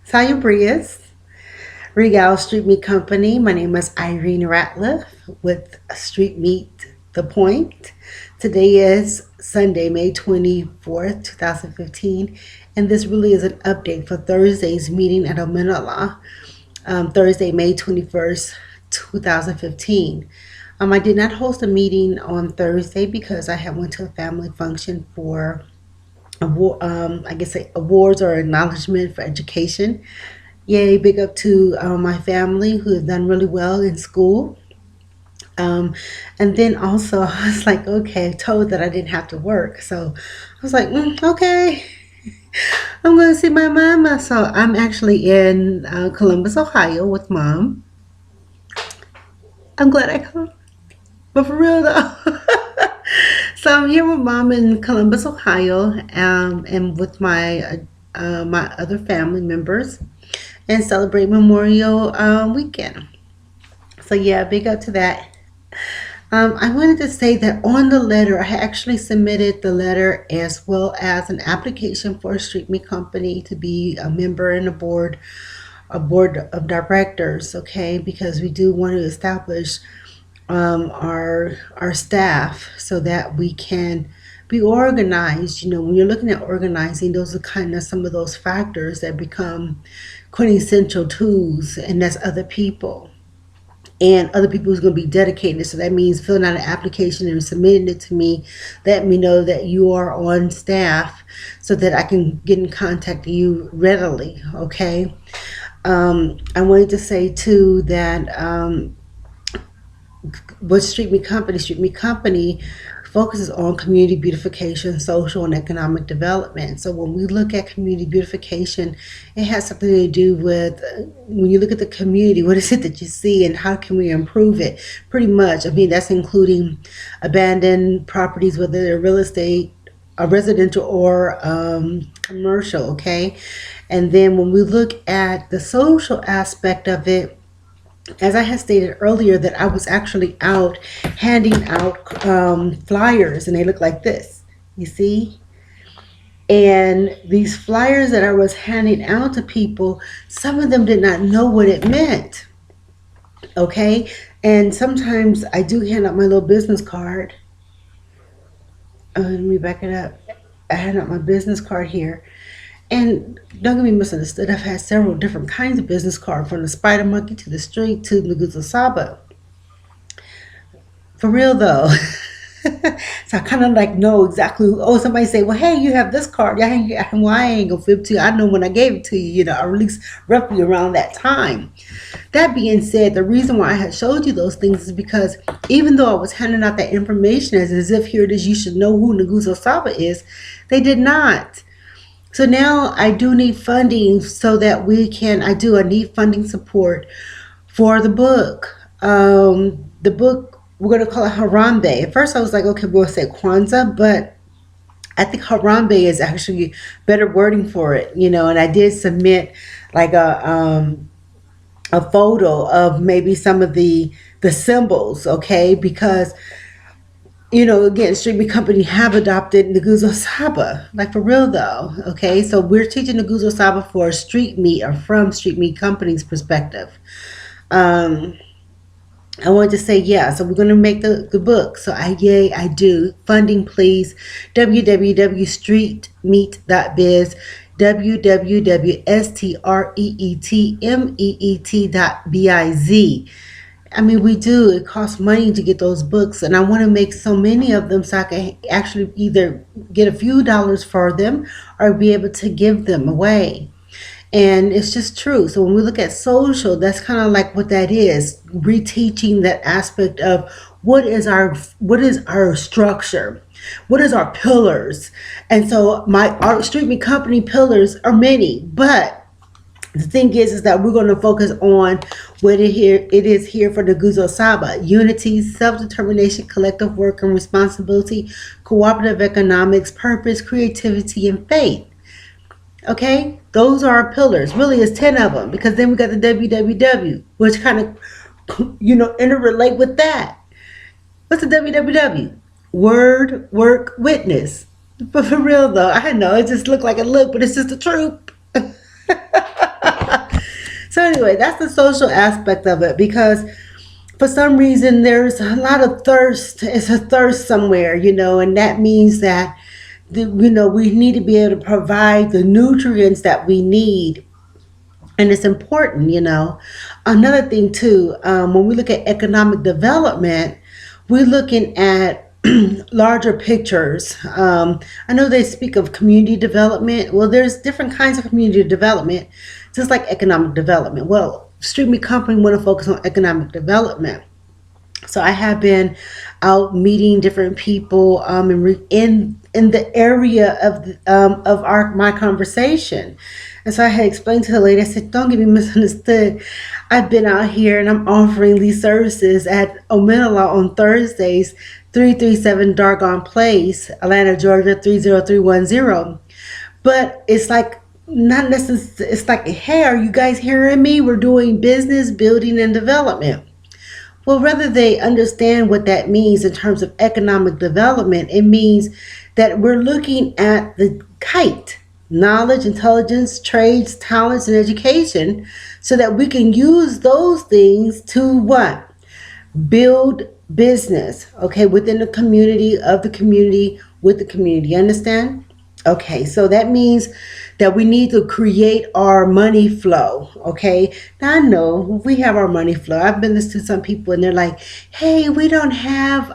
Salubrious, Regal Street Meat Company. My name is Irene Ratliff with Street Meat The Point. Today is Sunday, May 24th, 2015, and this really is an update for Thursday's meeting at Omenala, Thursday, May 21st, 2015. I did not host a meeting on Thursday because I had went to a family function for I guess awards or acknowledgement for education. Yay, big up to my family who have done really well in school. Um, and then also, I was like, okay, told that I didn't have to work. So I was like, okay, I'm going to see my mama. So I'm actually in Columbus, Ohio with mom. I'm glad I come. But for real though. So I'm here with mom in Columbus, Ohio, and with my other family members, and celebrate Memorial Weekend. So yeah, big up to that. I wanted to say that on the letter, I actually submitted the letter as well as an application for a Street Me Company to be a member in a board of directors. Okay, because we do want to establish our staff so that we can be organized. You know, when you're looking at organizing, those are kind of some of those factors that become quintessential tools, and that's other people. And other people who's going to be dedicated. So that means filling out an application and submitting it to me. Let me know that you are on staff so that I can get in contact with you readily. Okay. I wanted to say too that what Street Me Company focuses on community beautification, social and economic development. So when we look at community beautification, it has something to do with when you look at the community, what is it that you see and how can we improve it? Pretty much. I mean, that's including abandoned properties, whether they're real estate, residential or commercial, okay? And then when we look at the social aspect of it, as I had stated earlier, that I was actually out handing out flyers, and they look like this. You see? And these flyers that I was handing out to people, some of them did not know what it meant. Okay? And sometimes I do hand out my little business card. Let me back it up. I hand out my business card here. And don't get me misunderstood. I've had several different kinds of business cards, from the spider monkey to the street to Nagusa Saba. For real though. So I kind of like know exactly. Oh, somebody say, "Well, hey, you have this card." Yeah, well, I ain't gonna flip to you. I know when I gave it to you. You know, or at least roughly around that time. That being said, the reason why I had showed you those things is because even though I was handing out that information as if here it is, you should know who Nagusa Saba is, they did not. So now I do need funding so that I need funding support for the book. The book, we're going to call it Harambe. At first I was like, okay, we'll say Kwanzaa, but I think Harambe is actually better wording for it, you know, and I did submit like a photo of maybe some of the symbols, okay, because again, Street Company have adopted Naguzo Saba. Like for real though. Okay. So we're teaching Naguzo Saba for street meat, or from Street Meat Company's perspective. Um, I wanted to say, yeah, so we're going to make the book. So I do. Funding, please. www.streetmeat.biz, www.streetmeet.biz. I mean, we do. It costs money to get those books, and I want to make so many of them so I can actually either get a few dollars for them or be able to give them away. And it's just true. So when we look at social, that's kind of like what that is, reteaching that aspect of what is our structure, what is our pillars. And so our Street Meat Company pillars are many, but the thing is that we're going to focus on what it is here for the Guzo Saba: unity, self-determination, collective work and responsibility, cooperative economics, purpose, creativity, and faith. Okay, those are our pillars. Really, it's 10 of them, because then we got the WWW, which kind of interrelate with that. What's the WWW? Word, work, witness. But for real though, I know it just looked like a look, but it's just the truth. So anyway, that's the social aspect of it, because for some reason there's a lot of thirst. It's a thirst somewhere, and that means that we need to be able to provide the nutrients that we need, and it's important. Another thing too, when we look at economic development, we're looking at larger pictures. I know they speak of community development. Well, there's different kinds of community development, just like economic development. Well, Street Meat Company want to focus on economic development. So I have been out meeting different people, in the area of our my conversation. And so I had explained to the lady. I said, "Don't get me misunderstood. I've been out here and I'm offering these services at Omenala on Thursdays, 337 Dargon Place, Atlanta, Georgia 30310. But it's like not necessarily. It's like, hey, are you guys hearing me? We're doing business building and development." Well, whether they understand what that means in terms of economic development, it means that we're looking at the kite: knowledge, intelligence, trades, talents, and education, so that we can use those things to what? Build business, okay, within the community, of the community, with the community. You understand? Okay, so that means that we need to create our money flow. Okay, now I know we have our money flow. I've been listening to some people and they're like, hey, we don't have,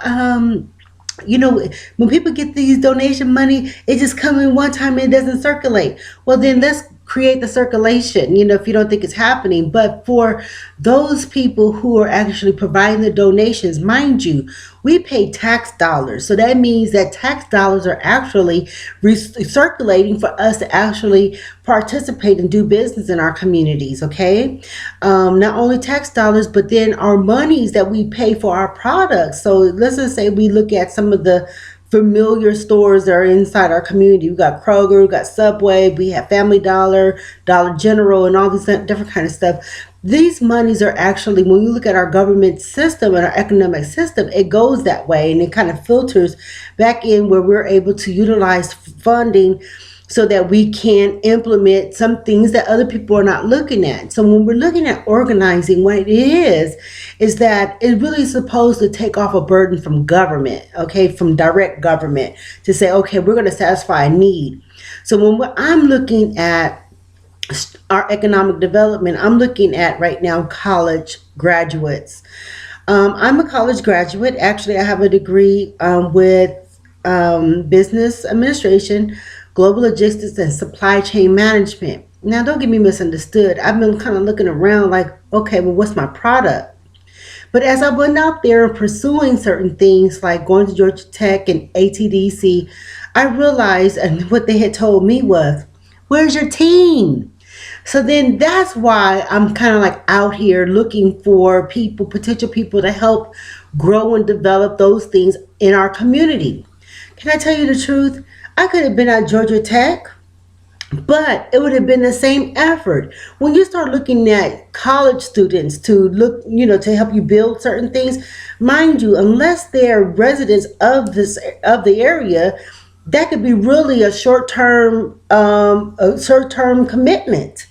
when people get these donation money, it just comes in one time and it doesn't circulate. Well, then let's create the circulation, if you don't think it's happening. But for those people who are actually providing the donations, mind you, we pay tax dollars. So that means that tax dollars are actually circulating for us to actually participate and do business in our communities, okay? Not only tax dollars, but then our monies that we pay for our products. So let's just say we look at some of the familiar stores that are inside our community. We got Kroger, we got Subway, we have Family Dollar, Dollar General, and all these different kind of stuff. These monies are actually, when we look at our government system and our economic system, it goes that way, and it kind of filters back in where we're able to utilize funding so that we can implement some things that other people are not looking at. So when we're looking at organizing, what it is that it really is supposed to take off a burden from government, okay, from direct government, to say, okay, we're going to satisfy a need. So when I'm looking at our economic development, I'm looking at right now college graduates. I'm a college graduate. Actually, I have a degree with business administration, global logistics, and supply chain management. Now, don't get me misunderstood. I've been kind of looking around like, okay, well, what's my product? But as I went out there and pursuing certain things like going to Georgia Tech and ATDC, I realized, and what they had told me was, where's your team? So then that's why I'm kind of like out here looking for people, potential people to help grow and develop those things in our community. Can I tell you the truth? I could have been at Georgia Tech, but it would have been the same effort. When you start looking at college students to look, to help you build certain things, mind you, unless they're residents of the area, that could be really a short-term commitment.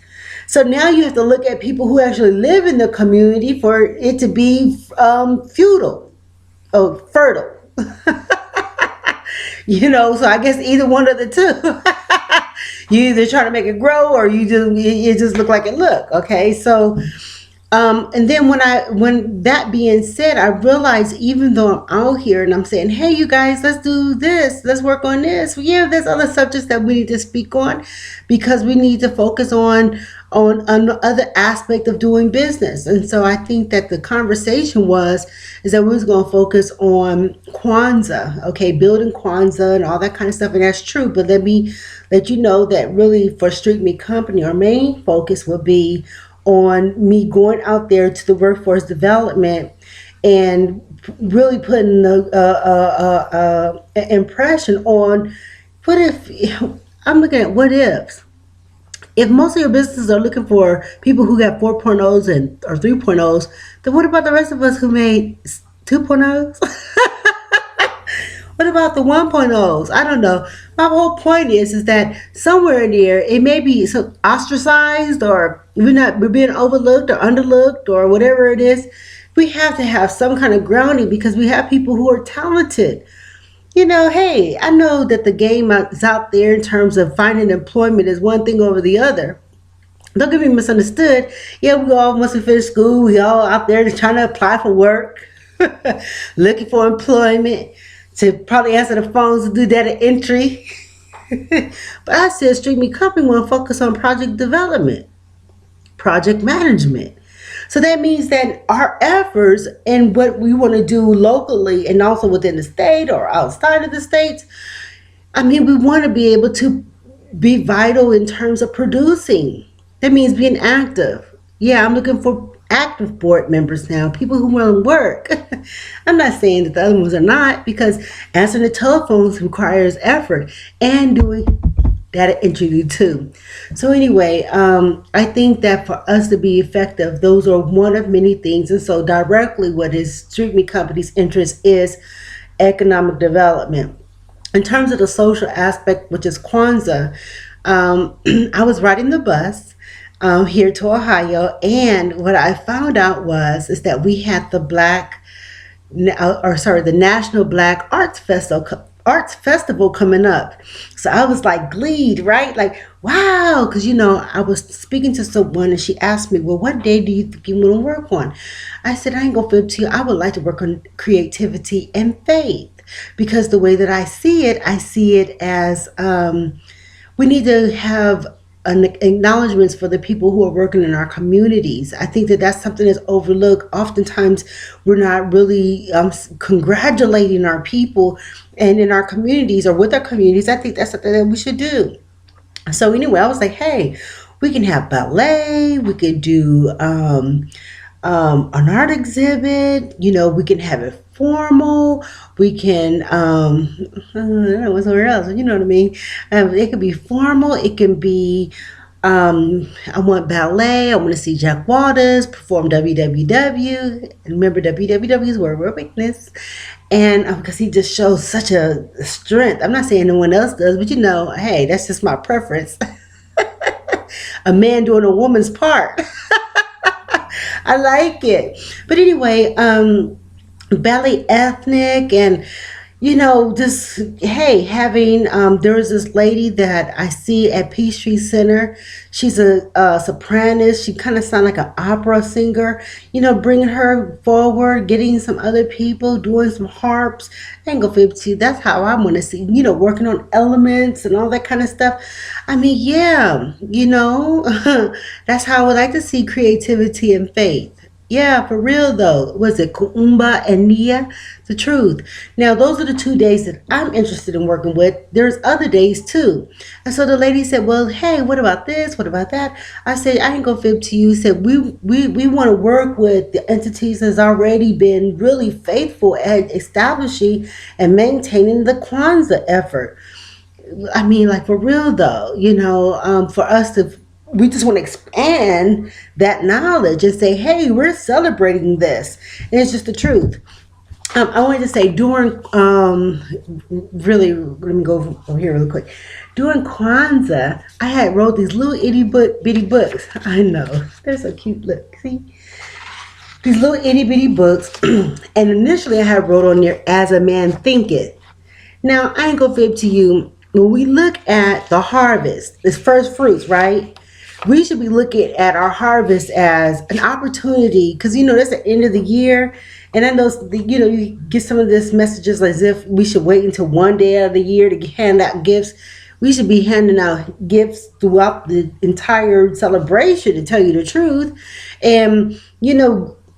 So now you have to look at people who actually live in the community for it to be fertile. So I guess either one of the two. You either try to make it grow or it just look like it look. Okay, so and then when that being said, I realized even though I'm out here and I'm saying, hey, you guys, let's do this, let's work on this. Well, yeah, there's other subjects that we need to speak on because we need to focus on other aspect of doing business. And so I think that the conversation is that we was going to focus on Kwanzaa, okay, building Kwanzaa and all that kind of stuff. And that's true. But let me let you know that really for Street Meat Company, our main focus will be on me going out there to the workforce development and really putting the impression on what if, I'm looking at what ifs. If most of your businesses are looking for people who got 4.0s or 3.0s, then what about the rest of us who made 2.0s? What about the 1.0s? I don't know. My whole point is that somewhere in there it may be so ostracized, or we're being overlooked or underlooked or whatever it is. We have to have some kind of grounding because we have people who are talented. Hey, I know that the game is out there in terms of finding employment is one thing over the other. Don't get me misunderstood. Yeah, we all must have finished school. We all out there trying to apply for work, looking for employment, to probably answer the phones and do data entry. But I said Street Me Company want to focus on project development, project management. So that means that our efforts and what we want to do locally and also within the state or outside of the states, I mean, we want to be able to be vital in terms of producing. That means being active. Yeah, I'm looking for active board members now, people who want to work. I'm not saying that the other ones are not, because answering the telephones requires effort and doing data entry too. So anyway, I think that for us to be effective, those are one of many things. And so directly what is Street Me Company's interest is economic development. In terms of the social aspect, which is Kwanzaa, I was riding the bus here to Ohio, and what I found out is that we had the National Black Arts Festival coming up. So I was like gleed, right? Like, wow, because I was speaking to someone and she asked me, well, what day do you think you want to work on? I said, I ain't gonna fib to you. I would like to work on creativity and faith, because the way that I see it as we need to have an acknowledgments for the people who are working in our communities. I think that that's something that's overlooked. Oftentimes, we're not really congratulating our people and in our communities or with our communities. I think that's something that we should do. So anyway, I was like, hey, we can have ballet. We could do an art exhibit. We can have it formal. We can, I don't know, somewhere else. You know what I mean? It could be formal. It can be, I want ballet. I want to see Jack Waters perform WWW. And remember, WWW is where we're weakness. And because he just shows such a strength. I'm not saying no one else does, but hey, that's just my preference. A man doing a woman's part. I like it. But anyway, ballet ethnic and just hey, having there was this lady that I see at Peachtree Center. She's a sopranos. She kind of sounds like an opera singer. Bringing her forward, getting some other people doing some harps. I ain't gonna fib to you. That's how I want to see. Working on elements and all that kind of stuff. I mean, yeah, that's how I would like to see creativity and faith. Yeah, for real though. Was it Kuumba and Nia? The truth. Now, those are the 2 days that I'm interested in working with. There's other days too. And so the lady said, well, hey, what about this? What about that? I said, I ain't gonna fib to you. Said, we want to work with the entities that's already been really faithful at establishing and maintaining the Kwanzaa effort. I mean, like for real though, for us to we just want to expand that knowledge and say, hey, we're celebrating this. And it's just the truth. I wanted to say really, let me go over here really quick. During Kwanzaa, I had wrote these little bitty books. I know, they're so cute. Look, see? These little itty bitty books. And initially I had wrote on there, as a man thinketh. Now, I ain't gonna fib to you. When we look at the harvest, it's first fruits, right? We should be looking at our harvest as an opportunity, because that's the end of the year. And I know you get some of this messages as if we should wait until one day of the year to hand out gifts. We should be handing out gifts throughout the entire celebration, to tell you the truth. And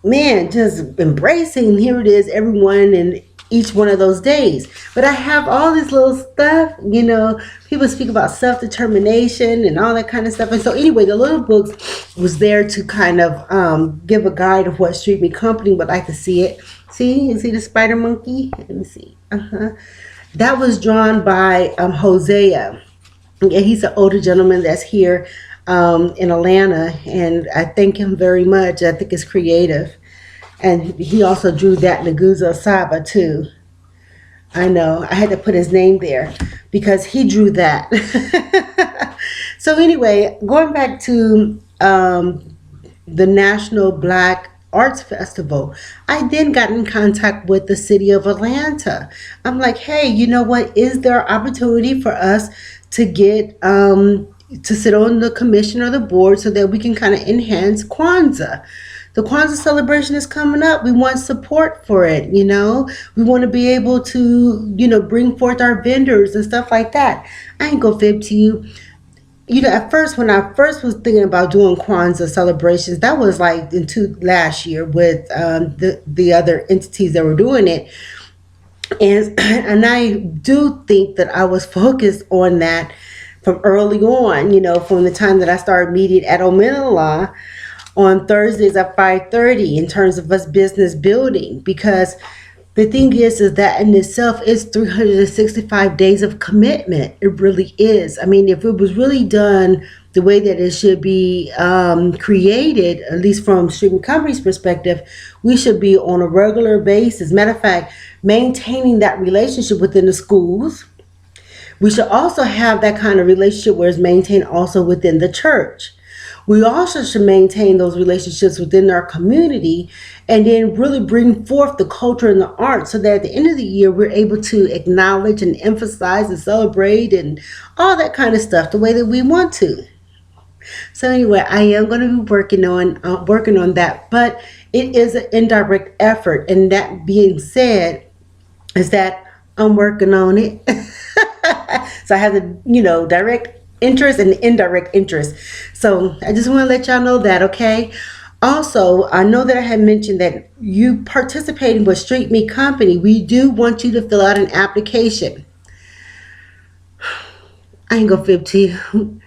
man, just embracing, here it is, everyone, and each one of those days. But I have all this little stuff, people speak about self-determination and all that kind of stuff. And so anyway, the little books was there to kind of give a guide of what Street Me Company would like to see it. See, you see the spider monkey? Let me see. That was drawn by Hosea. Yeah, he's an older gentleman that's here in Atlanta, and I thank him very much. I think it's creative. And he also drew that Nagusa Saba too. I know. I had to put his name there because he drew that. So anyway, going back to the National Black Arts Festival, I then got in contact with the city of Atlanta. I'm like, hey, you know what? Is there opportunity for us to get to sit on the commission or the board so that we can kind of enhance Kwanzaa? The Kwanzaa celebration is coming up. We want support for it, you know. We want to be able to, bring forth our vendors and stuff like that. I ain't gonna fib to you. At first, when I first was thinking about doing Kwanzaa celebrations, that was like last year with the other entities that were doing it, and I do think that I was focused on that from early on. From the time that I started meeting at Omenala on Thursdays at 5:30 in terms of us business building, because the thing is that in itself is 365 days of commitment. It really is. I mean, if it was really done the way that it should be created, at least from Street Company's perspective, we should be on a regular basis. Matter of fact, maintaining that relationship within the schools. We should also have that kind of relationship where it's maintained also within the church. We also should maintain those relationships within our community and then really bring forth the culture and the art so that at the end of the year, we're able to acknowledge and emphasize and celebrate and all that kind of stuff the way that we want to. So anyway, I am going to be working on that, but it is an indirect effort. And that being said, is that I'm working on it. So I have the, direct interest and indirect interest. So I just want to let y'all know that, okay? Also, I know that I had mentioned that you participating with Street Meat Company, we do want you to fill out an application. I ain't gonna fib to you.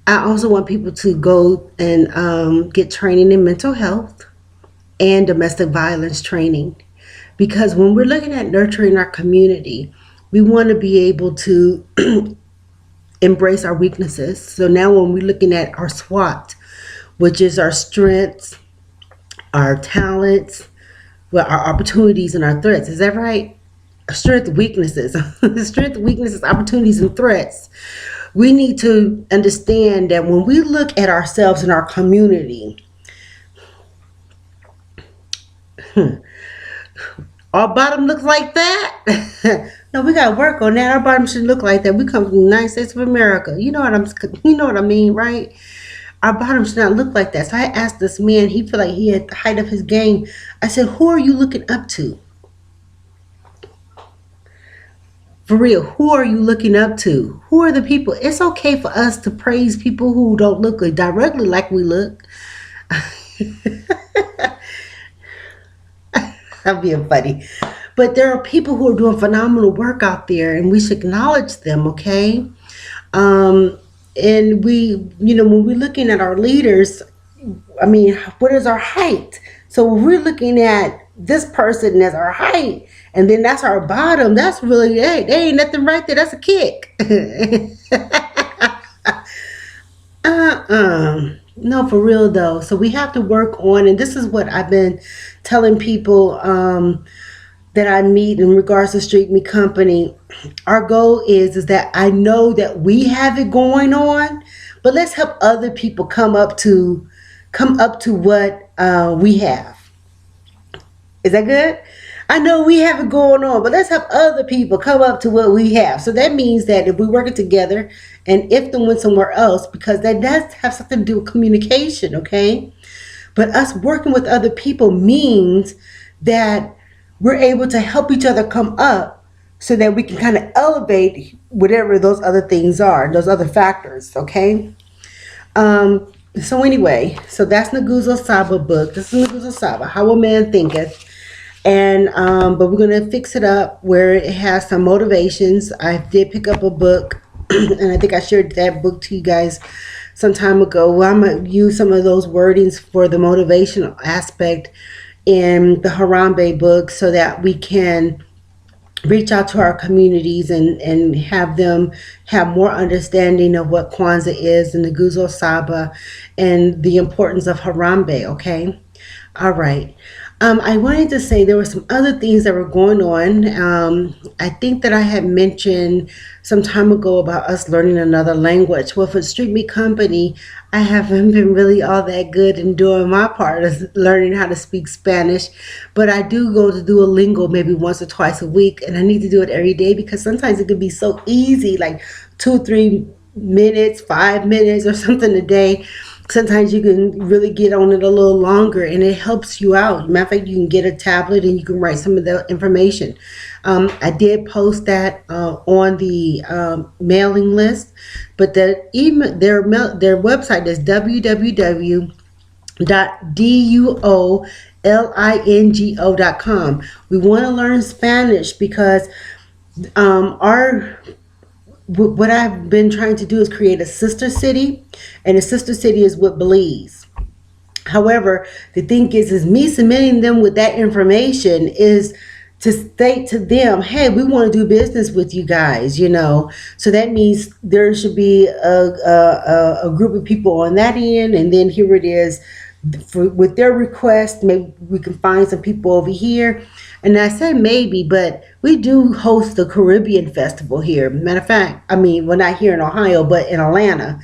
I also want people to go and get training in mental health and domestic violence training. Because when we're looking at nurturing our community, we want to be able to embrace our weaknesses. So now when we're looking at our SWOT, which is our strengths, our talents, well, our opportunities and our threats. Is that right? Strength, weaknesses, strength, weaknesses, opportunities, and threats. We need to understand that when we look at ourselves in our community, our bottom looks like that. No, we got to work on that. Our bottom should look like that. We come from the United States of America. You know what I mean, right? Our bottom should not look like that. So I asked this man, he felt like he had the height of his game. I said, who are you looking up to? For real, who are you looking up to? Who are the people? It's okay for us to praise people who don't look directly like we look. I'm being funny. But there are people who are doing phenomenal work out there, and we should acknowledge them, okay? And we, when we're looking at our leaders, I mean, what is our height? So when we're looking at this person as our height, and then that's our bottom, that's really, hey, there ain't nothing right there. That's a kick. No, for real though. So we have to work on, and this is what I've been telling people that I meet in regards to Street Meat Company. Our goal is that I know that we have it going on, but let's help other people come up to what we have. Is that good? I know we have it going on, but let's help other people come up to what we have. So that means that if we're working together and if they went somewhere else, because that does have something to do with communication, okay? But us working with other people means that we're able to help each other come up so that we can kind of elevate whatever those other things are, those other factors, okay? So anyway, so that's Nguzo Saba book. This is Nguzo Saba, How a Man Thinketh. And but we're gonna fix it up where it has some motivations. I did pick up a book, and I think I shared that book to you guys some time ago. Well, I'm gonna use some of those wordings for the motivational aspect in the Harambe book so that we can reach out to our communities and have them have more understanding of what Kwanzaa is and the Nguzo Saba and the importance of Harambe, okay? All right. I wanted to say there were some other things that were going on. I think that I had mentioned some time ago about us learning another language. Well, for Street Meat Company, I haven't been really all that good in doing my part of learning how to speak Spanish, but I do go to Duolingo maybe once or twice a week, and I need to do it every day because sometimes it can be so easy, like 2, 3 minutes, 5 minutes, or something a day. Sometimes you can really get on it a little longer and it helps you out. Matter of fact, you can get a tablet and you can write some of the information. I did post that on the mailing list, but their website is www.duolingo.com. We want to learn Spanish because our what I've been trying to do is create a sister city, and a sister city is with Belize. However, the thing is me submitting them with that information is to state to them, hey, we want to do business with you guys, So that means there should be a group of people on that end, and then here it is. With their request, maybe we can find some people over here. And I say maybe, but we do host the Caribbean Festival here. Matter of fact, I mean, well, not here in Ohio, but in Atlanta,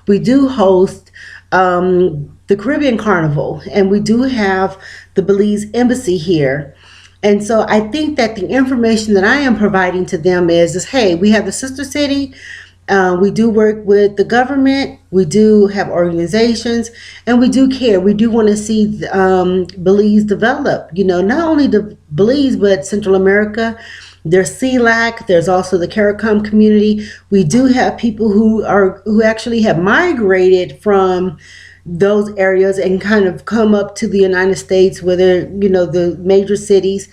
we do host the Caribbean Carnival, and we do have the Belize Embassy here. And so I think that the information that I am providing to them is hey, we have the sister city. We do work with the government. We do have organizations, and we do care. We do want to see Belize develop. Not only the Belize, but Central America. There's CELAC. There's also the CARICOM community. We do have people who actually have migrated from those areas and kind of come up to the United States, whether the major cities.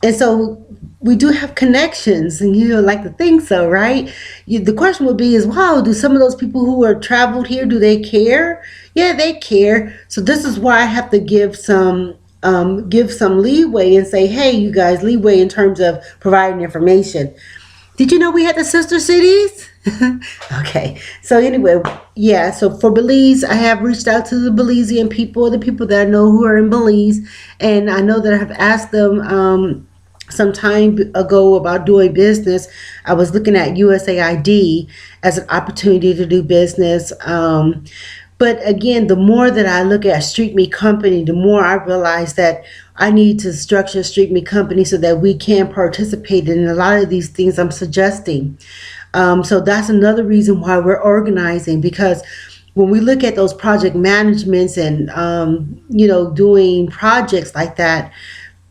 And so we do have connections, and you like to think so, right? The question would be is, wow, do some of those people who are traveled here, do they care? Yeah, they care. So this is why I have to give some leeway and say, hey, you guys, leeway in terms of providing information. Did you know we had the sister cities? Okay. So anyway, yeah. So for Belize, I have reached out to the Belizean people, the people that I know who are in Belize, and I know that I have asked them some time ago about doing business. I was looking at USAID as an opportunity to do business. But again, the more that I look at Street Meat Company, the more I realize that I need to structure Street Meat Company so that we can participate in a lot of these things I'm suggesting. So that's another reason why we're organizing, because when we look at those project managements and, doing projects like that,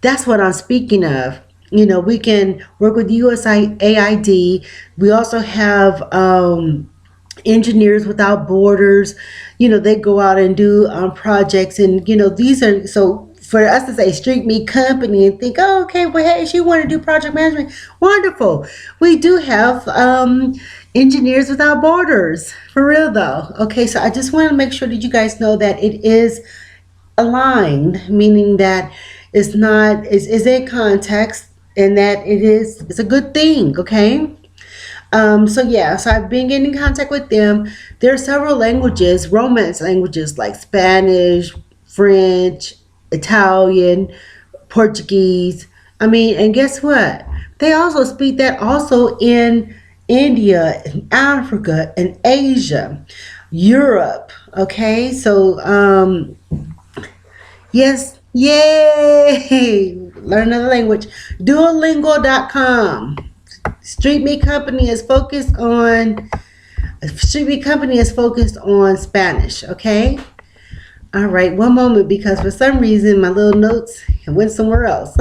that's what I'm speaking of. We can work with USAID. We also have Engineers Without Borders. They go out and do projects, and these are so. For us to say Street Meat Company and think, oh, okay, well, hey, she want to do project management. Wonderful. We do have Engineers Without Borders, for real though. Okay, so I just want to make sure that you guys know that it is aligned, meaning that it's in context, and that it's a good thing. Okay. So I've been getting in contact with them. There are several languages, Romance languages like Spanish, French, Italian, Portuguese. I mean, and guess what? They also speak that also in India, and Africa, and Asia, Europe. Okay, so yes, yay! Learn another language. Duolingo.com. Street Meat Company is focused on Spanish. Okay. All right, one moment, because for some reason my little notes went somewhere else.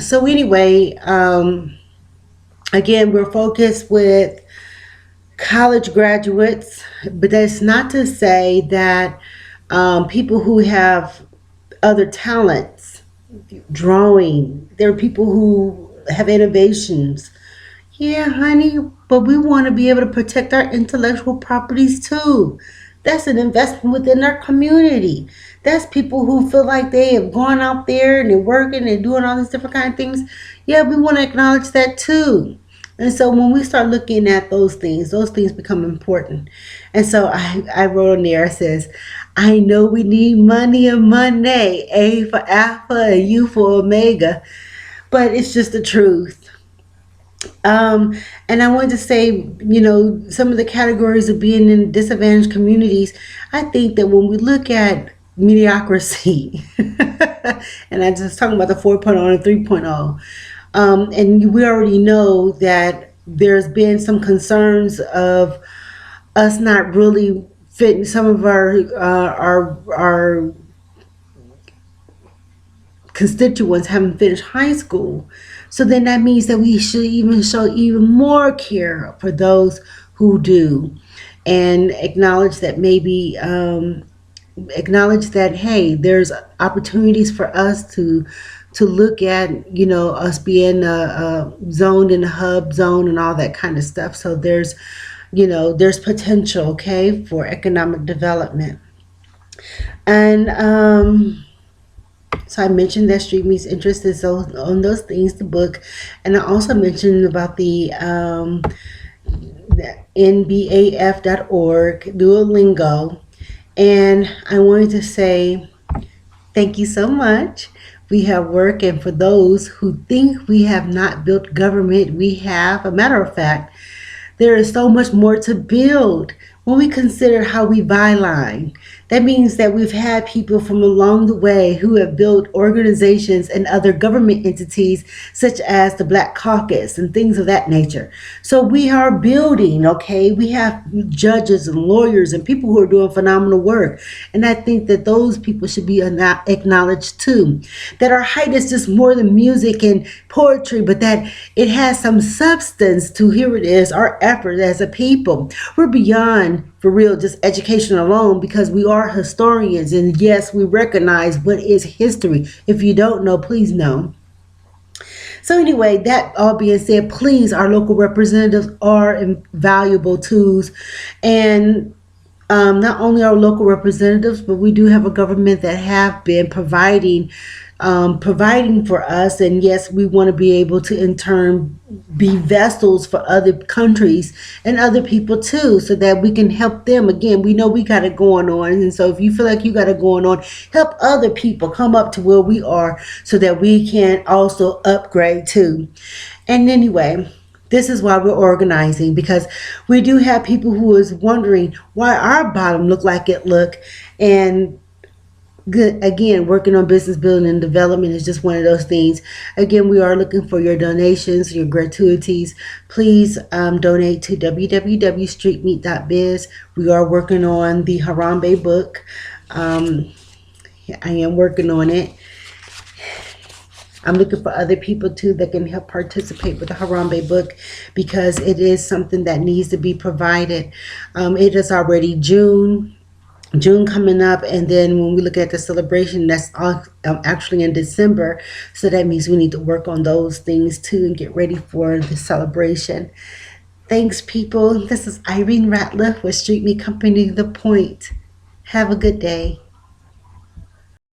So anyway, again, we're focused with college graduates, but that's not to say that people who have other talents, drawing, there are people who have innovations. Yeah, honey, but we want to be able to protect our intellectual properties too. That's an investment within our community. That's people who feel like they have gone out there and they're working and doing all these different kind of things. Yeah, we want to acknowledge that too. And so when we start looking at those things become important. And so I wrote on there, it says, I know we need money and money, A for Alpha and U for Omega, but it's just the truth. Um, and I wanted to say, some of the categories of being in disadvantaged communities, I think that when we look at mediocrity, and I just talking about the 4.0 and 3.0, and we already know that there's been some concerns of us not really fitting some of our constituents haven't finished high school. So then that means that we should even show even more care for those who do, and acknowledge that, hey, there's opportunities for us to look at, us being zoned in a hub zone and all that kind of stuff. So there's potential, okay, for economic development. And so I mentioned that Street Meets Interest is on those things, the book, and I also mentioned about the nbaf.org, Duolingo, and I wanted to say thank you so much. We have work, and for those who think we have not built government, we have. A matter of fact, there is so much more to build when we consider how we byline. That means that we've had people from along the way who have built organizations and other government entities, such as the Black Caucus and things of that nature. So we are building, okay? We have judges and lawyers and people who are doing phenomenal work. And I think that those people should be acknowledged too. That our height is just more than music and poetry, but that it has some substance to, here it is, our effort as a people. We're beyond, for real, just education alone, because we are historians, and yes, we recognize what is history. If you don't know, please know. So anyway, that all being said, please, our local representatives are invaluable tools, and not only our local representatives, but we do have a government that have been providing for us. And yes, we want to be able to in turn be vessels for other countries and other people too, so that we can help them. Again, we know we got it going on. And so if you feel like you got it going on, help other people come up to where we are so that we can also upgrade too. And anyway, this is why we're organizing, because we do have people who is wondering why our bottom look like it look. And good, again, working on business building and development is just one of those things. Again, we are looking for your donations, your gratuities. Please donate to www.streetmeet.biz. We are working on the Harambe book. I am working on it. I'm looking for other people too that can help participate with the Harambe book, because it is something that needs to be provided. It is already June coming up, and then when we look at the celebration, that's actually in December. So that means we need to work on those things too and get ready for the celebration. Thanks, people. This is Irene Ratliff with Street Meet Company The Point. Have a good day.